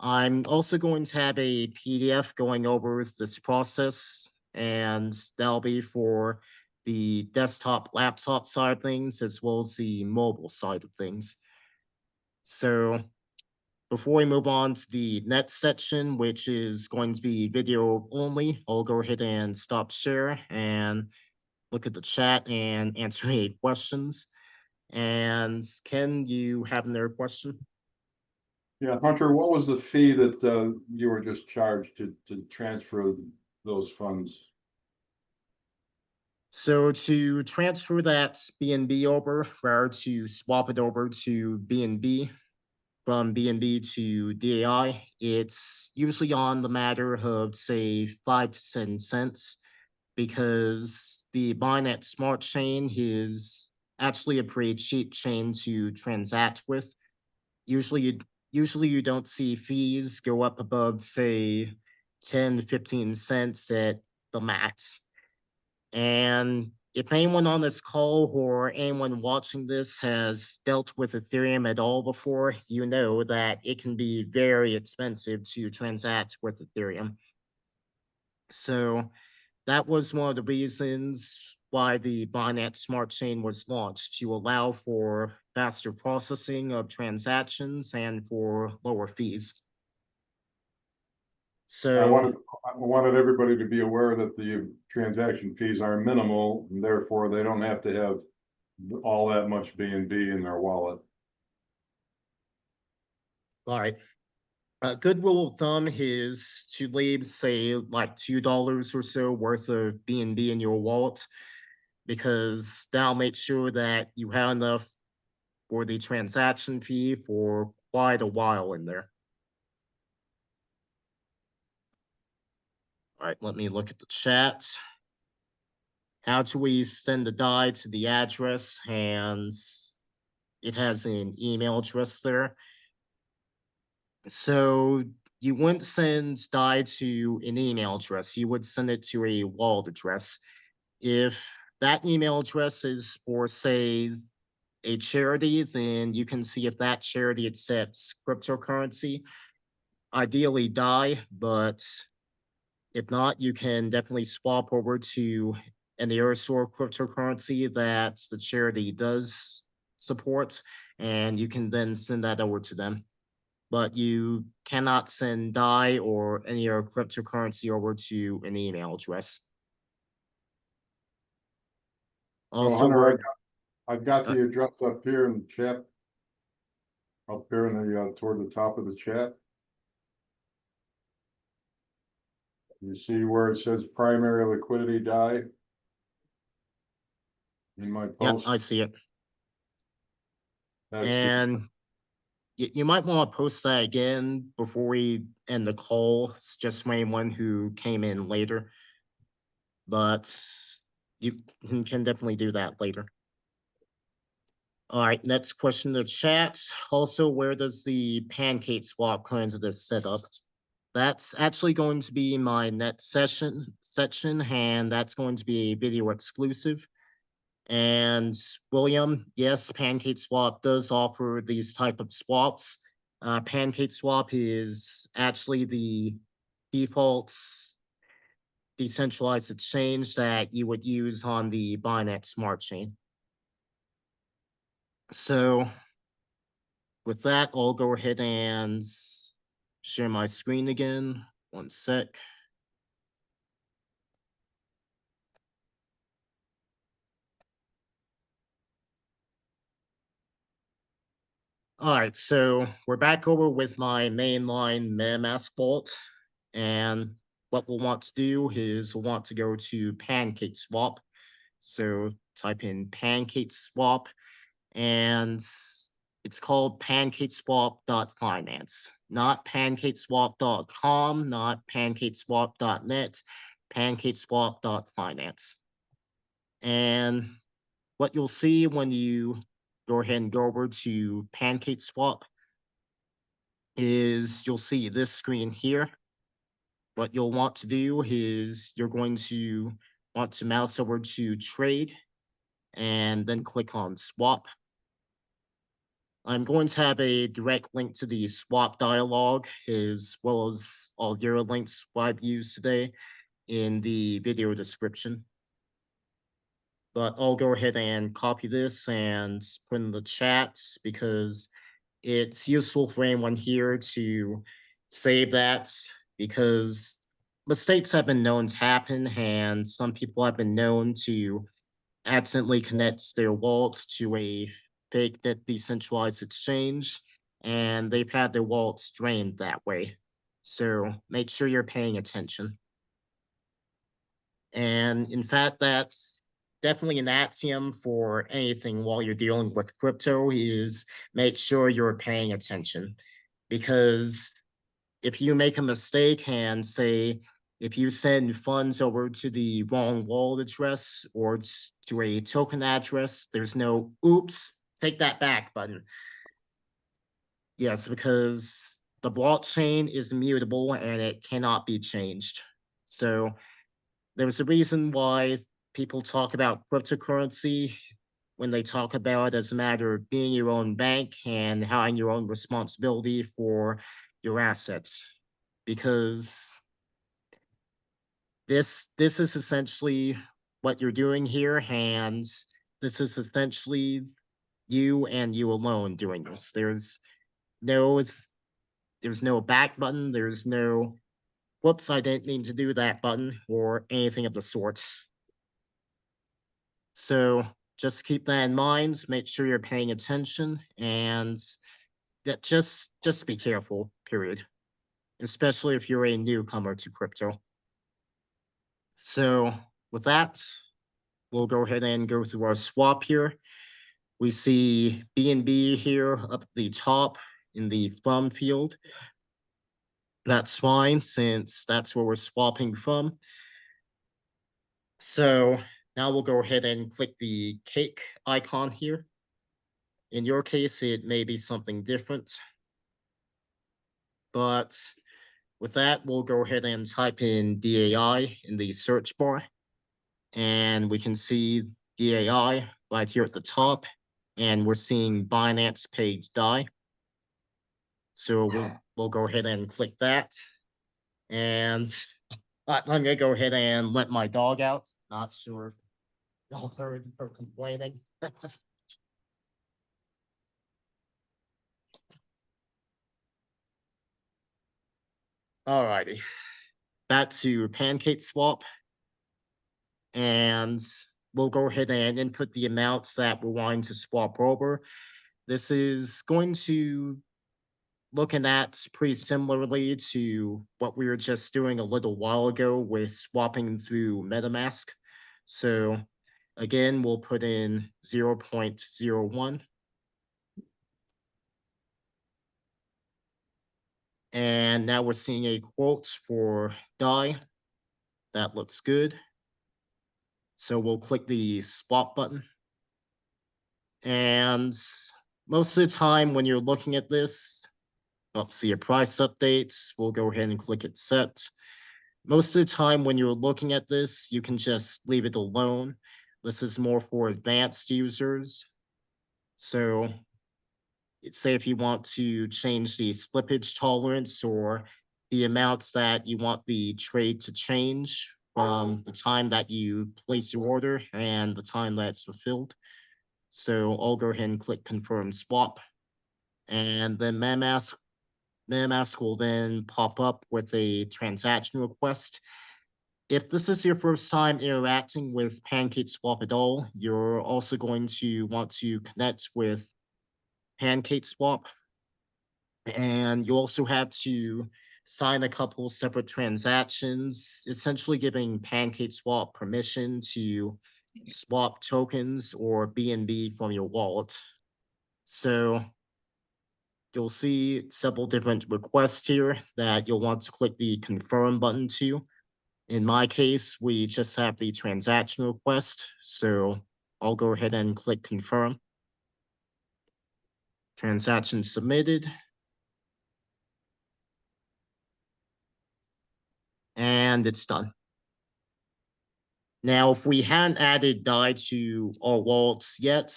I'm also going to have a PDF going over this process, and that'll be for the desktop, laptop side of things, as well as the mobile side of things. So before we move on to the next section, which is going to be video only, I'll go ahead and stop share and look at the chat and answer any questions. And Ken, you have another question? Yeah, Hunter, what was the fee that you were just charged to transfer those funds? So to transfer that BNB over, or to swap it over to BNB, from BNB to DAI, it's usually on the matter of, say, 5 to 10 cents, because the Binance Smart Chain is actually a pretty cheap chain to transact with. Usually you don't see fees go up above, say, 10 to 15 cents at the max. And if anyone on this call or anyone watching this has dealt with Ethereum at all before, you know that it can be very expensive to transact with Ethereum. So that was one of the reasons why the Binance Smart Chain was launched, to allow for faster processing of transactions and for lower fees. I So wanted everybody to be aware that the transaction fees are minimal, and therefore they don't have to have all that much BNB in their wallet. all right. A good rule of thumb is to leave, say, like $2 or so worth of BNB in your wallet, because that'll make sure that you have enough for the transaction fee for quite a while in there. All right, let me look at the chat. How do we send the DAI to the address? And it has an email address there. So you wouldn't send DAI to an email address. You would send it to a wallet address. If that email address is for, say, a charity, then you can see if that charity accepts cryptocurrency, ideally DAI, but if not, you can definitely swap over to any other sort of cryptocurrency that the charity does support, and you can then send that over to them. But you cannot send DAI or any other cryptocurrency over to an email address. Also, Hunter, I've got the address up here in the chat. Up here in the toward the top of the chat. You see where it says primary liquidity DAI in my post? Yep, I see it. That's And you might want to post that again before we end the call. It's just for anyone who came in later. But you can definitely do that later. All right, next question in the chat. Also, where does the pancake swap come into this setup? That's actually going to be my next section, and that's going to be a video exclusive. And William, yes, PancakeSwap does offer these type of swaps. PancakeSwap is actually the default decentralized exchange that you would use on the Binance Smart Chain. So with that, I'll go ahead and share my screen again. One sec. All right, so we're back over with my mainline MetaMask vault. And what we'll want to do is we'll want to go to PancakeSwap. So type in PancakeSwap, and it's called pancakeswap.finance, not pancakeswap.com, not pancakeswap.net, pancakeswap.finance. And what you'll see when you go ahead and go over to PancakeSwap is you'll see this screen here. What you'll want to do is you're going to want to mouse over to trade and then click on swap. I'm going to have a direct link to the swap dialog as well as all the other links I've used today in the video description. But I'll go ahead and copy this and put in the chat because it's useful for anyone here to save that, because mistakes have been known to happen and some people have been known to accidentally connect their wallets to a fake decentralized exchange, and they've had their wallets drained that way. So make sure you're paying attention. And in fact, that's definitely an axiom for anything while you're dealing with crypto is make sure you're paying attention. Because if you make a mistake and say, if you send funds over to the wrong wallet address or to a token address, there's no oops, take that back button. Yes, because the blockchain is immutable and it cannot be changed. So there's a reason why people talk about cryptocurrency when they talk about it as a matter of being your own bank and having your own responsibility for your assets. Because this is essentially what you're doing here, and this is essentially you and you alone doing this. No there's no back button, there's no whoops, I didn't mean to do that button or anything of the sort. So just keep that in mind, make sure you're paying attention, and that just be careful, period. Especially if you're a newcomer to crypto. So with that, we'll go ahead and go through our swap here. We see BNB here up at the top in the from field. That's fine since that's where we're swapping from. So now we'll go ahead and click the cake icon here. In your case, it may be something different. But with that, we'll go ahead and type in DAI in the search bar. And we can see DAI right here at the top. And we're seeing Binance page DAI. So we'll go ahead and click that. And I'm going to go ahead and let my dog out. Not sure if y'all heard her complaining. Alrighty, back to PancakeSwap, and we'll go ahead and input the amounts that we're wanting to swap over. This is going to looking at pretty similarly to what we were just doing a little while ago with swapping through MetaMask. So again, we'll put in 0.01. And now we're seeing a quote for DAI. That looks good. So we'll click the swap button. And most of the time when you're looking at this, see your price updates, we'll go ahead and click accept. Most of the time when you're looking at this, you can just leave it alone. This is more for advanced users. So say if you want to change the slippage tolerance or the amounts that you want the trade to change from the time that you place your order and the time that's fulfilled. So I'll go ahead and click confirm swap. And then MetaMask MetaMask will then pop up with a transaction request. If this is your first time interacting with PancakeSwap at all, you're also going to want to connect with PancakeSwap. And you also have to sign a couple separate transactions, essentially giving PancakeSwap permission to swap tokens or BNB from your wallet. So you'll see several different requests here that you'll want to click the confirm button to. In my case, we just have the transaction request, so I'll go ahead and click confirm. Transaction submitted. And it's done. Now, if we hadn't added DAI to our wallets yet,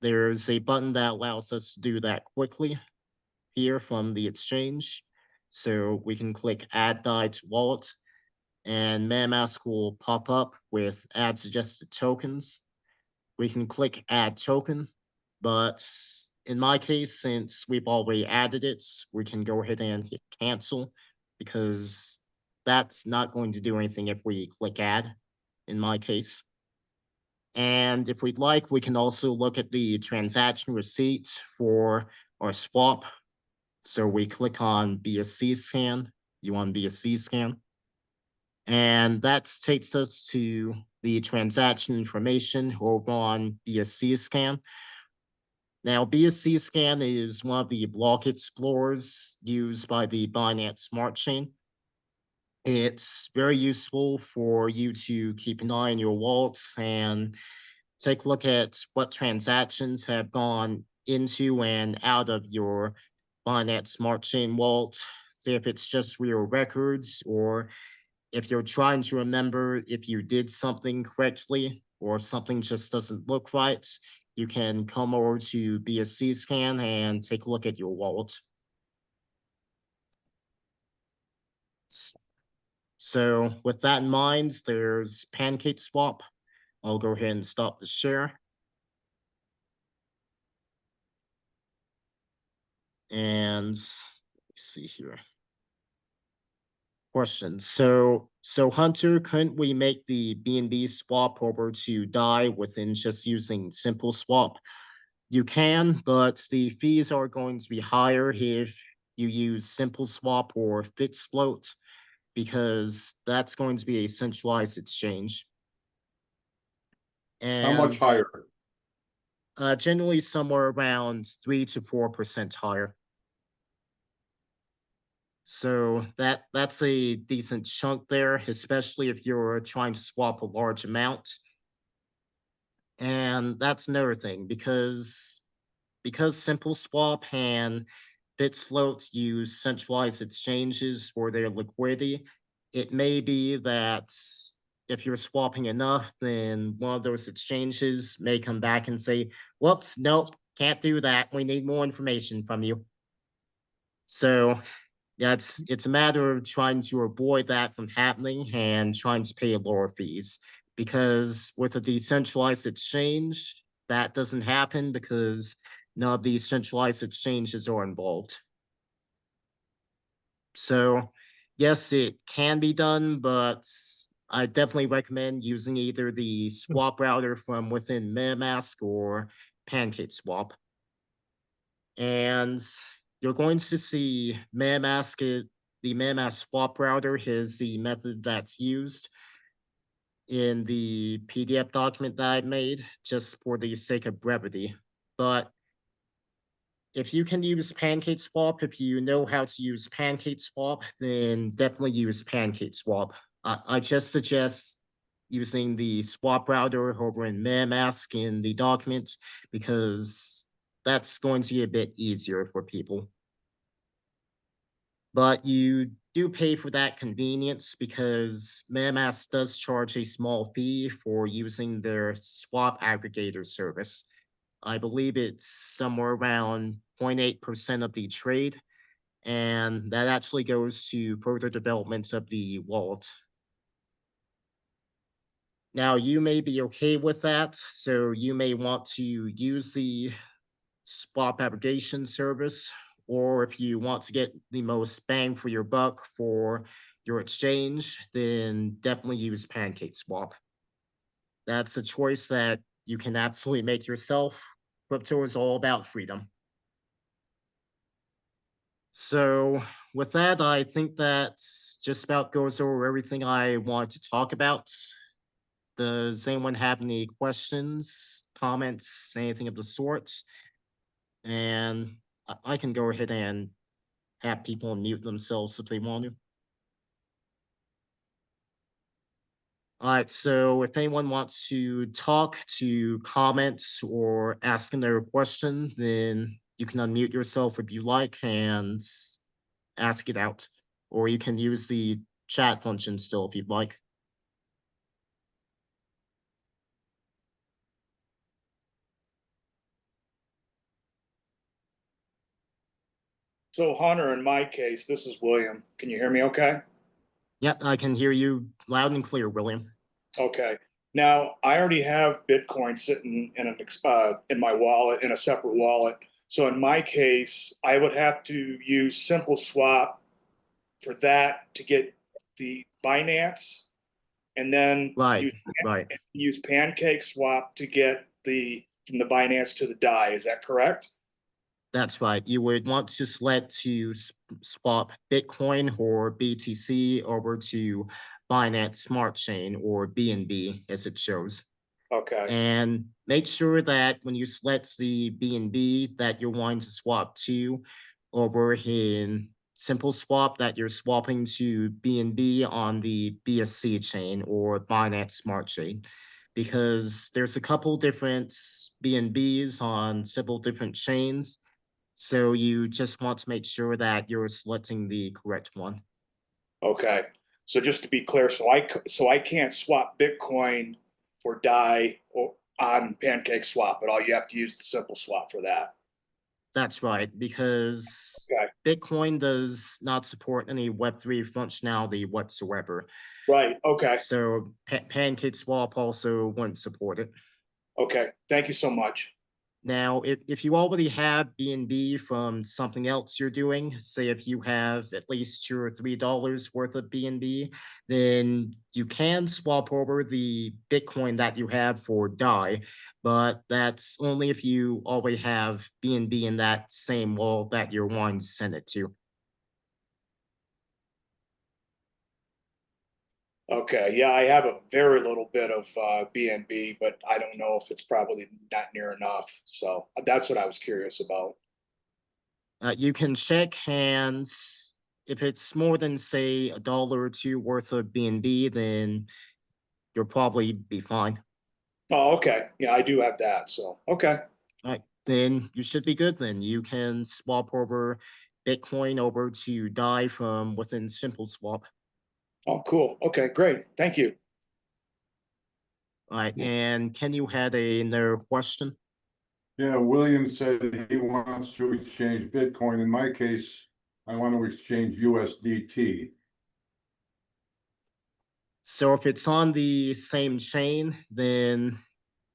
there's a button that allows us to do that quickly here from the exchange. So we can click add DAI to wallet, and MetaMask will pop up with add suggested tokens. We can click add token, but in my case, since we've already added it, we can go ahead and hit cancel, because that's not going to do anything if we click add in my case. And if we'd like, we can also look at the transaction receipt for our swap. So we click on BSC scan, you want BSC scan. And that takes us to the transaction information over on BSC scan. Now, BSC scan is one of the block explorers used by the Binance Smart Chain. It's very useful for you to keep an eye on your wallets and take a look at what transactions have gone into and out of your Binance Smart Chain wallet. See if it's just real records, or if you're trying to remember if you did something correctly or if something just doesn't look right, you can come over to BSC scan and take a look at your wallet. So with that in mind, there's PancakeSwap. I'll go ahead and stop the share. And let's see here. Question. So Hunter, couldn't we make the BNB swap over to DAI within just using simple swap? You can, but the fees are going to be higher if you use simple swap or fixed float, because that's going to be a centralized exchange. And How much higher? Generally somewhere around 3 to 4% higher. So that's a decent chunk there, especially if you're trying to swap a large amount. And that's another thing, because simple swap and BitFloat use centralized exchanges for their liquidity, it may be that if you're swapping enough, then one of those exchanges may come back and say, whoops, nope, can't do that. We need more information from you. So yeah, it's a matter of trying to avoid that from happening and trying to pay lower fees. Because with a decentralized exchange, that doesn't happen because none of these centralized exchanges are involved. So yes, it can be done, but I definitely recommend using either the swap router from within MetaMask or PancakeSwap. And you're going to see MetaMask, the MetaMask swap router is the method that's used in the PDF document that I made, just for the sake of brevity. But if you can use PancakeSwap, if you know how to use PancakeSwap, then definitely use PancakeSwap. I just suggest using the swap router over in MetaMask in the document, because that's going to be a bit easier for people. But you do pay for that convenience because MetaMask does charge a small fee for using their swap aggregator service. I believe it's somewhere around 0.8% of the trade, and that actually goes to further development of the wallet. Now, you may be okay with that, so you may want to use the swap aggregation service, or if you want to get the most bang for your buck for your exchange, then definitely use PancakeSwap. That's a choice that you can absolutely make yourself. Crypto is all about freedom. So with that, I think that just about goes over everything I want to talk about. Does anyone have any questions, comments, anything of the sort? And I can go ahead and have people mute themselves if they want to. All right, so if anyone wants to talk, to comment, or ask another question, then you can unmute yourself if you like and ask it out. Or you can use the chat function still if you'd like. So Hunter, in my case, this is William. Can you hear me okay? Yep, I can hear you loud and clear, William. Okay. Now, I already have Bitcoin sitting in my wallet, in a separate wallet. So in my case, I would have to use Simple Swap for that to get the Binance, and then Right, right. use Pancake Swap to get from the Binance to the DAI. Is that correct? That's right. You would want to select to swap Bitcoin or BTC over to Binance Smart Chain or BNB as it shows. Okay. And make sure that when you select the BNB that you're wanting to swap to over in Simple Swap, that you're swapping to BNB on the BSC chain or Binance Smart Chain, because there's a couple different BNBs on several different chains. So you just want to make sure that you're selecting the correct one. Okay. So just to be clear, so I can't swap Bitcoin for DAI or on Pancake Swap, but all you have to use the Simple Swap for that. That's right, because Okay. Bitcoin does not support any Web3 functionality whatsoever. Right. Okay. So PancakeSwap also wouldn't support it. Okay. Thank you so much. Now, if you already have BNB from something else you're doing, say if you have at least $2 or $3 worth of BNB, then you can swap over the Bitcoin that you have for DAI, but that's only if you already have BNB in that same wallet that you're wanting to send it to. Okay. Yeah, I have a very little bit of BNB, but I don't know if it's probably not near enough. So that's what I was curious about. You can check hands. If it's more than, say, $1 or $2 worth of BNB, then you'll probably be fine. Oh, okay. Yeah, I do have that. So, okay. All right, then you should be good. Then you can swap over Bitcoin over to DAI from within Simple Swap. Oh, cool. Okay, great. Thank you. All right, and Ken, you had another question? Yeah, William said he wants to exchange Bitcoin. In my case, I want to exchange USDT. So if it's on the same chain, then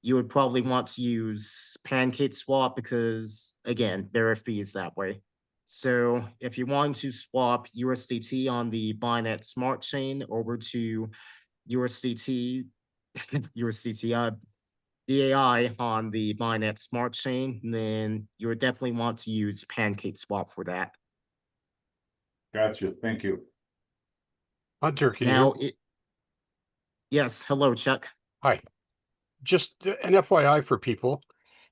you would probably want to use PancakeSwap because, again, there are fees that way. So if you want to swap USDT on the Binance Smart Chain over to USDT, DAI on the Binance Smart Chain, then you would definitely want to use PancakeSwap for that. Gotcha. Thank you. Hunter, can you Now, hear me? yes, hello, Chuck. Hi. Just an FYI for people,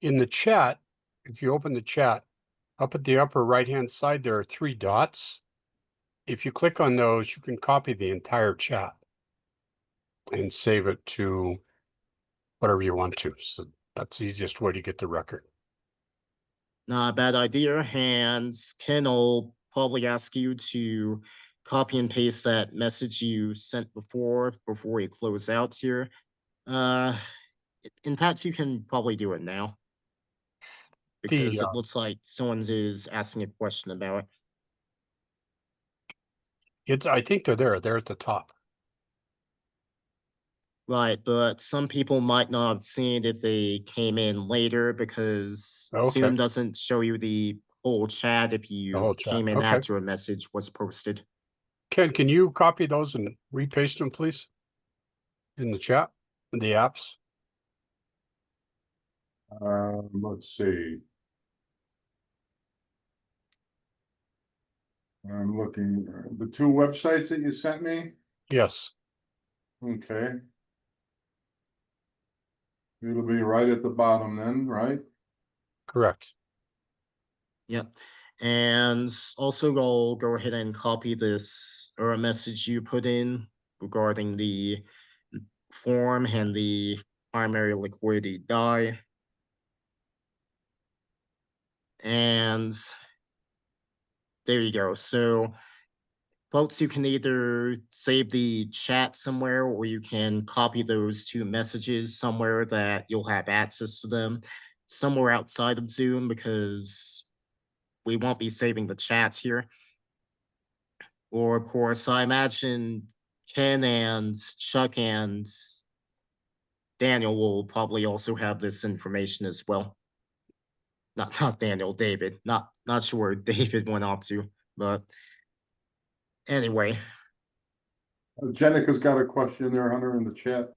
in the chat, if you open the chat, up at the upper right-hand side, there are 3 dots. If you click on those, you can copy the entire chat and save it to whatever you want to. So that's the easiest way to get the record. Not a bad idea, and Ken will probably ask you to copy and paste that message you sent before you close out here. In fact, you can probably do it now because The it looks like someone is asking a question about it. I think they're there. They're at the top. Right, but some people might not have seen it if they came in later because Okay. Zoom doesn't show you the whole chat if whole you chat, came in okay. after a message was posted. Ken, can you copy those and repaste them, please? In the chat, in the apps? Let's see. I'm looking, the two websites that you sent me, Yes, okay. It'll be right at the bottom then, right? correct. Yep. And also I'll go ahead and copy this or a message you put in regarding the form and the primary liquidity DAI. And there you go. So folks, you can either save the chat somewhere or you can copy those two messages somewhere that you'll have access to them somewhere outside of Zoom, because we won't be saving the chat here. Or of course, I imagine Ken and Chuck and Daniel will probably also have this information as well. Not Daniel, David. Not sure where David went off to, but anyway. Jenica's got a question there, Hunter, in the chat.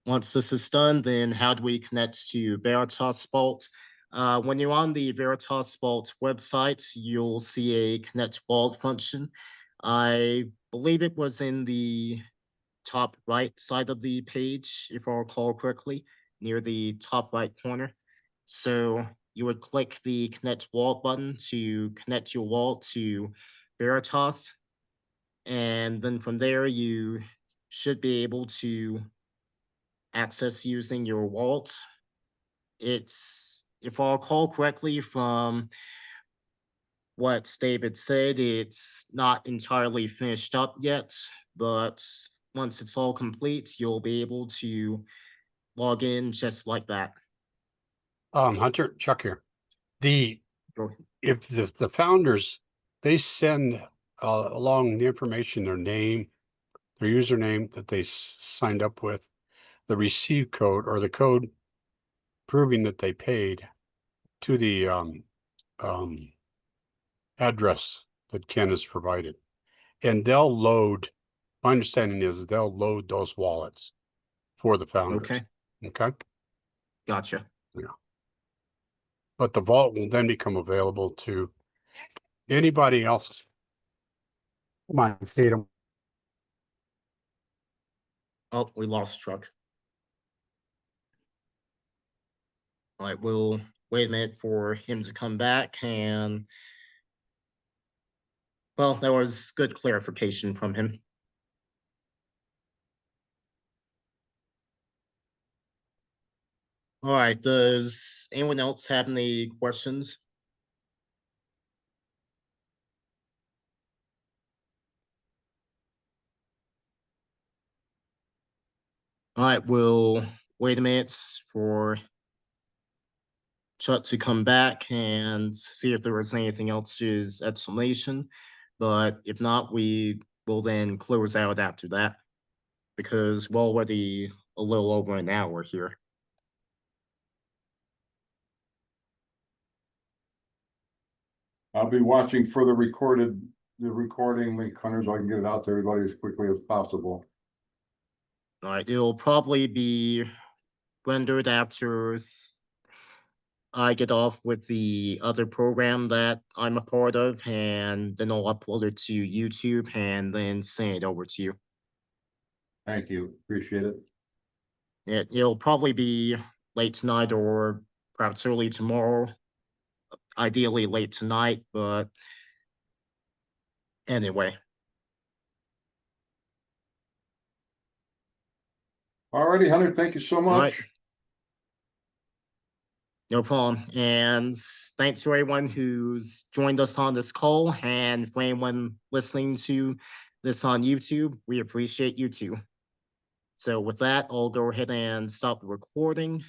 Once this is done, then how do we connect to Veritas Vault? When you're on the Veritas Vault website, you'll see a Connect Vault function. I believe it was in the top right side of the page, if I recall correctly, near the top right corner. So you would click the Connect Vault button to connect your wallet to Veritas. And then from there, you should be able to access using your wallet. It's, if I recall correctly from what David said, it's not entirely finished up yet, but once it's all complete, you'll be able to log in just like that. Hunter, Chuck here. The Go if the founders, they send along the information, their name, their username that they signed up with, the receive code or the code proving that they paid to the address that Ken has provided. And they'll load, my understanding is they'll load those wallets for the founders. Okay, Okay. gotcha. But the vault will then become available to anybody else. My freedom. Oh, we lost Truck. All right, we'll wait a minute for him to come back, and well, that was good clarification from him. All right, does anyone else have any questions? All right, we'll wait a minute for Chuck to come back and see if there was anything else to his explanation. But if not, we will then close out after that, because we're already a little over an hour here. I'll be watching for the recording link, Hunter, so I can get it out to everybody as quickly as possible. All right, it'll probably be rendered after I get off with the other program that I'm a part of, and then I'll upload it to YouTube and then send it over to you. Thank you, appreciate it. It'll probably be late tonight or perhaps early tomorrow, ideally late tonight, but anyway. Alrighty, Hunter, thank you so much. Right. No problem. And thanks to everyone who's joined us on this call, and for anyone listening to this on YouTube, we appreciate you too. So with that, I'll go ahead and stop the recording.